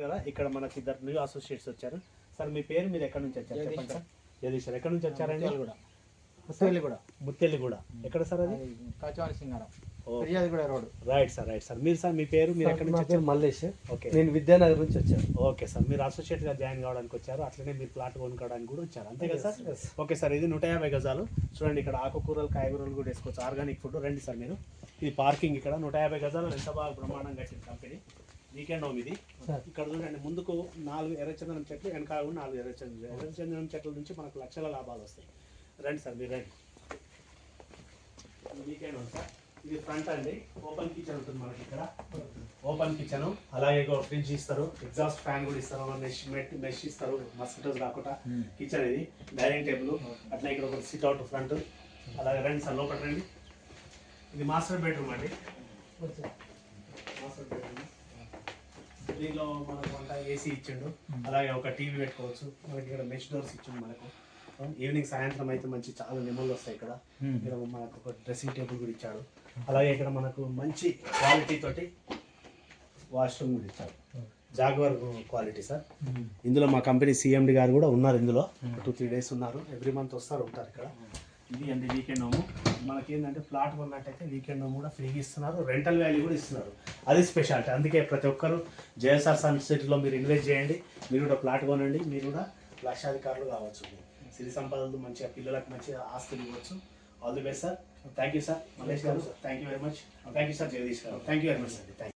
కదా ఇక్కడ మనకి ఇద్దరు న్యూ అసోసియేట్స్ వచ్చారు. సార్ మీ పేరు, మీరు ఎక్కడి నుంచి వచ్చారు చెప్పండి సార్. జగదీష్ సార్ ఎక్కడి నుంచి వచ్చారండి? ముత్తెల్లిగూడ ఎక్కడ సార్ అది? Singaram Firyadguda road. Right sir, right sir. మీరు సార్ మీ పేరు, మీరు ఎక్కడి నుంచి వచ్చారు? మల్లేష్. ఓకే, నేను విద్యానగర్ నుంచి వచ్చాను. ఓకే సార్, మీరు అసోసియేట్గా జాయిన్ కావడానికి వచ్చారు, అట్లనే మీరు ప్లాట్ కొనుక్కోవడానికి కూడా వచ్చారు, అంతే కదా సార్? ఓకే సార్, ఇది 150 గజాలు. చూడండి ఇక్కడ ఆకుకూరలు కాయగూరలు కూడా వేసుకోవచ్చు, ఆర్గానిక్ ఫుడ్. రండి సార్ మీరు. ఇది పార్కింగ్ ఇక్కడ 150 గజాలు. ఎంత బాగా బ్రహ్మాండంగా కట్టిన కంపెనీ. వీకెండ్ హోమ్ ఇది. ఇక్కడ చూడండి ముందుకు 4 ఎర్రచందనం చెట్లు, వెనకాల కూడా 4 ఎర్రచందనం చెట్ల నుంచి మనకు లక్షల లాభాలు వస్తాయి. రండి సార్ మీరు రండి. Weekend home sir. ఇది ఫ్రంట్ అండి, ఓపెన్ కిచెన్ ఉంటుంది మనకి ఇక్కడ. ఓపెన్ కిచెన్, అలాగే ఫ్రిడ్జ్ ఇస్తారు, ఎగ్జాస్ట్ ఫ్యాన్ కూడా ఇస్తారు, మెష్ ఇస్తారు మస్కిటోస్ రాకుండా. కిచెన్ ఇది, డైనింగ్ టేబుల్, అట్లా ఇక్కడ ఒక సిట్ అవుట్ ఫ్రంట్. అలాగే రండి సార్ లోపల రండి. ఇది మాస్టర్ బెడ్రూమ్ అండి. మాస్టర్ బెడ్రూమ్, దీనిలో మనకు వంట ఏసీ ఇచ్చిండు, అలాగే ఒక టీవీ పెట్టుకోవచ్చు. మనకి ఇక్కడ మెష్ డోర్స్ ఇచ్చిండు మనకు. ఈవినింగ్ సాయంత్రం అయితే మంచి చాలా నెమళ్ళు వస్తాయి ఇక్కడ. ఇక్కడ మనకు ఒక డ్రెస్సింగ్ టేబుల్ కూడా ఇచ్చాడు. అలాగే ఇక్కడ మనకు మంచి క్వాలిటీ తోటి వాష్రూమ్ కూడా ఇచ్చాడు, జాగ్వర్ క్వాలిటీ సార్. ఇందులో మా కంపెనీ సిఎండి గారు కూడా ఉన్నారు, ఇందులో 2-3 డేస్ ఉన్నారు, ఎవ్రీ మంత్ ఉంటారు ఇక్కడ. ఇది అండి వీకెండ్ హోమ్. మనకి ఏంటంటే ప్లాట్ కొన్నట్టయితే వీకెండ్ హోమ్ కూడా ఫ్రీగా ఇస్తున్నారు, రెంటల్ వాల్యూ కూడా ఇస్తున్నారు, అది స్పెషాలిటీ. అందుకే ప్రతి ఒక్కరు జేఎస్ఆర్ సన్ సిటీలో మీరు ఇన్వెస్ట్ చేయండి, మీరు కూడా ప్లాట్ కొనండి, మీరు కూడా లక్షాధికారులు కావచ్చు, సిరి సంపదలు మంచిగా పిల్లలకు మంచిగా ఆస్తులు ఇవ్వచ్చు. All the best sir. Thank you sir Mallesh garu. Thank you very much. Thank you sir Jagadish garu. Thank you very much అండి. Thank you.